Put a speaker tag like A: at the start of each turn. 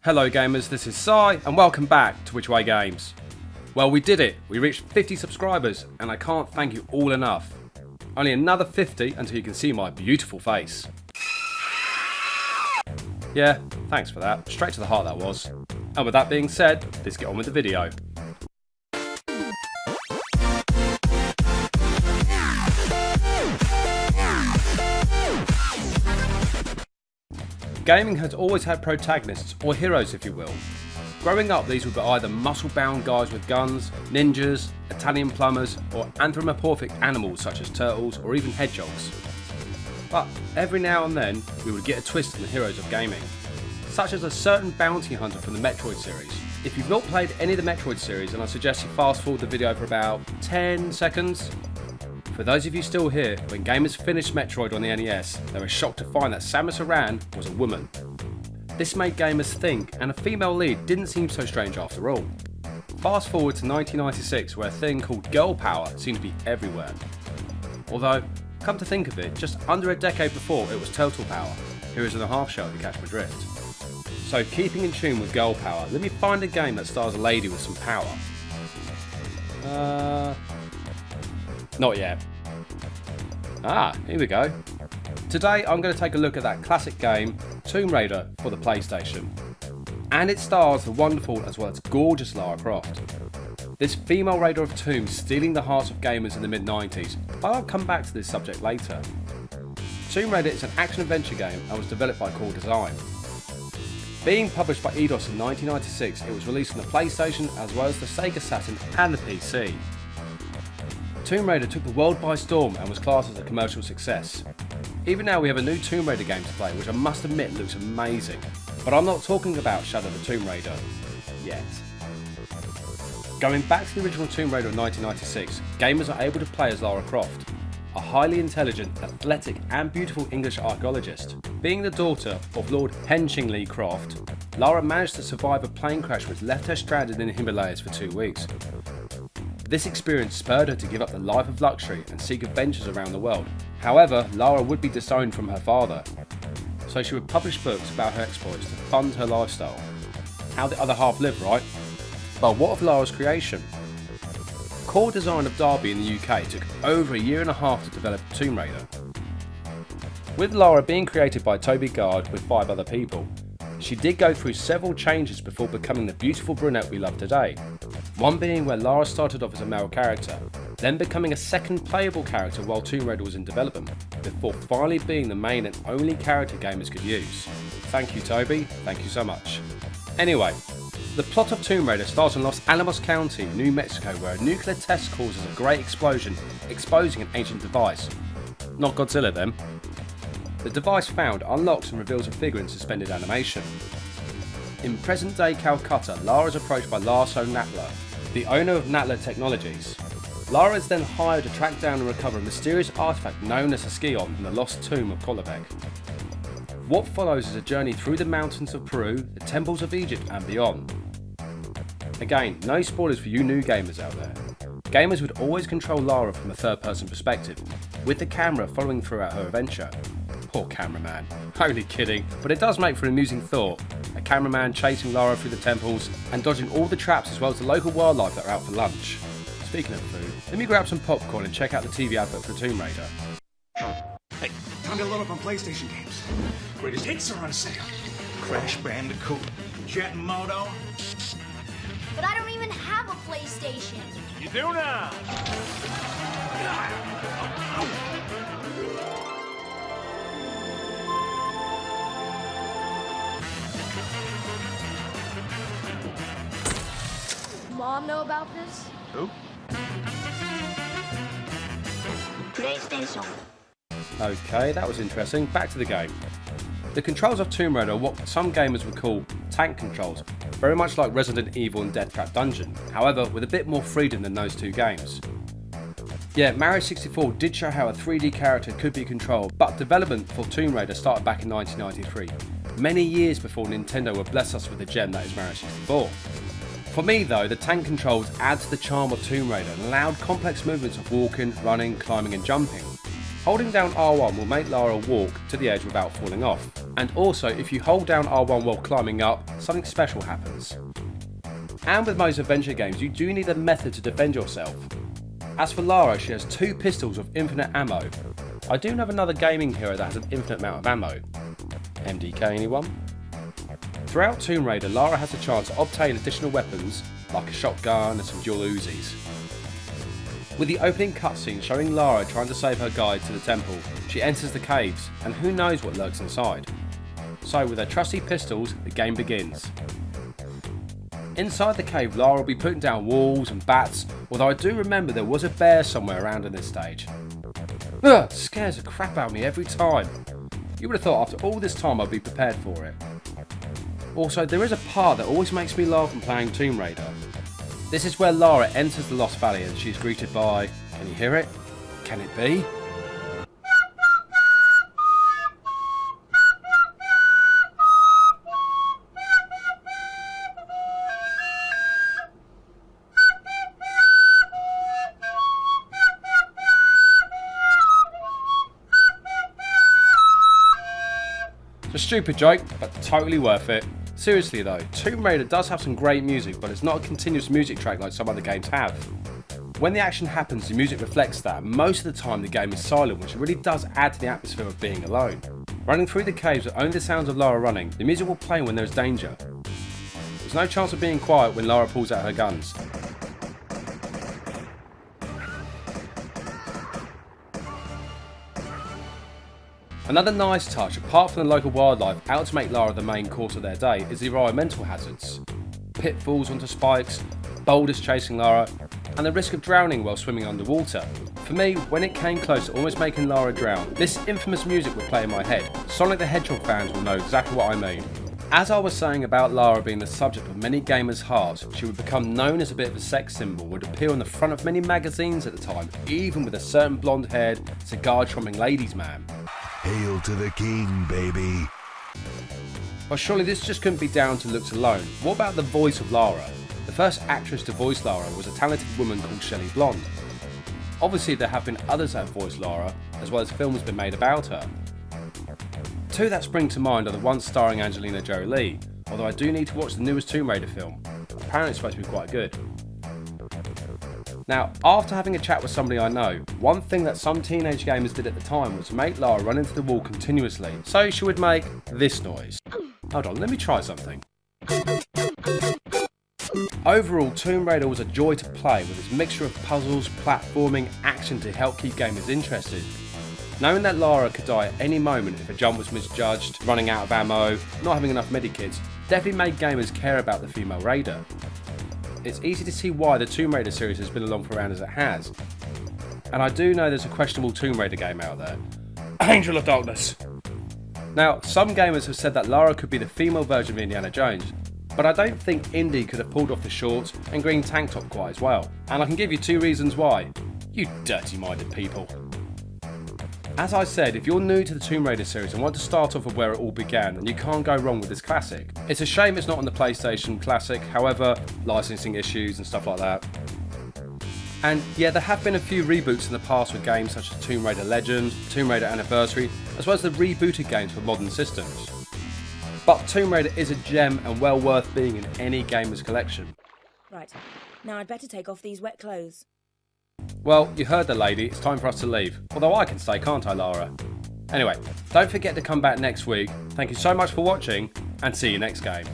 A: Hello gamers, this is Sci and welcome back to Which Way Games. Well, we did it. We reached 50 subscribers and I can't thank you all enough. Only another 50 until you can see my beautiful face. Yeah, thanks for that. Straight to the heart that was. And with that being said, let's get on with the video. Gaming has always had protagonists, or heroes if you will. Growing up, these would be either muscle-bound guys with guns, ninjas, Italian plumbers, or anthropomorphic animals such as turtles or even hedgehogs. But every now and then, we would get a twist in the heroes of gaming, such as a certain bounty hunter from the Metroid series. If you've not played any of the Metroid series, then I suggest you fast forward the video for about 10 seconds. For those of you still here, when gamers finished Metroid on the NES, they were shocked to find that Samus Aran was a woman. This made gamers think, and a female lead didn't seem so strange after all. Fast forward to 1996, where a thing called girl power seemed to be everywhere. Although, come to think of it, just under a decade before it was Total Power, Heroes in a Half Shell if you catch my drift. So keeping in tune with girl power, let me find a game that stars a lady with some power. Not yet. Here we go. Today I'm going to take a look at that classic game, Tomb Raider, for the PlayStation. And it stars the wonderful as well as gorgeous Lara Croft. This female raider of tombs stealing the hearts of gamers in the mid-90s, but I'll come back to this subject later. Tomb Raider is an action-adventure game and was developed by Core Design. Being published by Eidos in 1996, it was released on the PlayStation as well as the Sega Saturn and the PC. Tomb Raider took the world by storm and was classed as a commercial success. Even now we have a new Tomb Raider game to play, which I must admit looks amazing. But I'm not talking about Shadow of the Tomb Raider yet. Going back to the original Tomb Raider of 1996, gamers are able to play as Lara Croft, a highly intelligent, athletic and beautiful English archaeologist. Being the daughter of Lord Henchingly Croft, Lara managed to survive a plane crash which left her stranded in the Himalayas for 2 weeks. This experience spurred her to give up the life of luxury and seek adventures around the world. However, Lara would be disowned from her father, so she would publish books about her exploits to fund her lifestyle. How the other half lived, right? But what of Lara's creation? Core Design of Derby in the UK took over a year and a half to develop Tomb Raider. With Lara being created by Toby Gard with 5 other people, she did go through several changes before becoming the beautiful brunette we love today. One being where Lara started off as a male character, then becoming a second playable character while Tomb Raider was in development, before finally being the main and only character gamers could use. Thank you Toby, thank you so much. Anyway, the plot of Tomb Raider starts in Los Alamos County, New Mexico, where a nuclear test causes a great explosion, exposing an ancient device. Not Godzilla then. The device found unlocks and reveals a figure in suspended animation. In present-day Calcutta, Lara is approached by Larso Natler, the owner of Natler Technologies. Lara is then hired to track down and recover a mysterious artifact known as a Scion in the lost tomb of Kolobek. What follows is a journey through the mountains of Peru, the temples of Egypt and beyond. Again, no spoilers for you new gamers out there. Gamers would always control Lara from a third-person perspective, with the camera following throughout her adventure. Poor cameraman. Only kidding, but it does make for an amusing thought. A cameraman chasing Lara through the temples and dodging all the traps as well as the local wildlife that are out for lunch. Speaking of food, let me grab some popcorn and check out the TV advert for Tomb Raider.
B: Hey, time to load up on PlayStation games. Greatest hits are on sale. Crash Bandicoot, Jet Moto.
C: But I don't even have a PlayStation.
B: You do now.
C: Mom know about this?
B: Who?
C: PlayStation.
A: Okay, that was interesting. Back to the game. The controls of Tomb Raider are what some gamers would call tank controls, very much like Resident Evil and Death Trap Dungeon, however with a bit more freedom than those two games. Yeah, Mario 64 did show how a 3D character could be controlled, but development for Tomb Raider started back in 1993, many years before Nintendo would bless us with the gem that is Mario 64. For me though, the tank controls add to the charm of Tomb Raider and allowed complex movements of walking, running, climbing and jumping. Holding down R1 will make Lara walk to the edge without falling off. And also, if you hold down R1 while climbing up, something special happens. And with most adventure games, you do need a method to defend yourself. As for Lara, she has 2 pistols with infinite ammo. I do know of another gaming hero that has an infinite amount of ammo. MDK, anyone? Throughout Tomb Raider, Lara has a chance to obtain additional weapons, like a shotgun and some dual Uzis. With the opening cutscene showing Lara trying to save her guide to the temple, she enters the caves, and who knows what lurks inside. So with her trusty pistols, the game begins. Inside the cave, Lara will be putting down walls and bats, although I do remember there was a bear somewhere around in this stage. Ugh, scares the crap out of me every time. You would have thought after all this time I'd be prepared for it. Also, there is a part that always makes me laugh when playing Tomb Raider. This is where Lara enters the Lost Valley and she's greeted by, can you hear it? Can it be? It's a stupid joke, but totally worth it. Seriously though, Tomb Raider does have some great music, but it's not a continuous music track like some other games have. When the action happens, the music reflects that. Most of the time the game is silent, which really does add to the atmosphere of being alone. Running through the caves with only the sounds of Lara running, the music will play when there is danger. There's no chance of being quiet when Lara pulls out her guns. Another nice touch, apart from the local wildlife out to make Lara the main course of their day, is the environmental hazards. Pitfalls onto spikes, boulders chasing Lara, and the risk of drowning while swimming underwater. For me, when it came close to almost making Lara drown, this infamous music would play in my head. Sonic the Hedgehog fans will know exactly what I mean. As I was saying about Lara being the subject of many gamers' hearts, she would become known as a bit of a sex symbol, would appear on the front of many magazines at the time, even with a certain blonde-haired, cigar-chomping ladies' man.
D: Hail to the king, baby.
A: Well, surely this just couldn't be down to looks alone. What about the voice of Lara? The first actress to voice Lara was a talented woman called Shelley Blond. Obviously there have been others that have voiced Lara, as well as films been made about her. 2 that spring to mind are the ones starring Angelina Jolie, although I do need to watch the newest Tomb Raider film. Apparently it's supposed to be quite good. Now, after having a chat with somebody I know, one thing that some teenage gamers did at the time was to make Lara run into the wall continuously, so she would make this noise. Hold on, let me try something. Overall, Tomb Raider was a joy to play with its mixture of puzzles, platforming, action to help keep gamers interested. Knowing that Lara could die at any moment if a jump was misjudged, running out of ammo, not having enough medikits, definitely made gamers care about the female raider. It's easy to see why the Tomb Raider series has been along for around as it has. And I do know there's a questionable Tomb Raider game out there. Angel of Darkness! Now, some gamers have said that Lara could be the female version of Indiana Jones, but I don't think Indy could have pulled off the shorts and green tank top quite as well. And I can give you 2 reasons why. You dirty-minded people. As I said, if you're new to the Tomb Raider series and want to start off with where it all began, then you can't go wrong with this classic. It's a shame it's not on the PlayStation Classic, however, licensing issues and stuff like that. And yeah, there have been a few reboots in the past with games such as Tomb Raider Legends, Tomb Raider Anniversary, as well as the rebooted games for modern systems. But Tomb Raider is a gem and well worth being in any gamer's collection.
E: Right, now I'd better take off these wet clothes.
A: Well, you heard the lady, it's time for us to leave. Although I can stay, can't I, Lara? Anyway, don't forget to come back next week. Thank you so much for watching, and see you next game.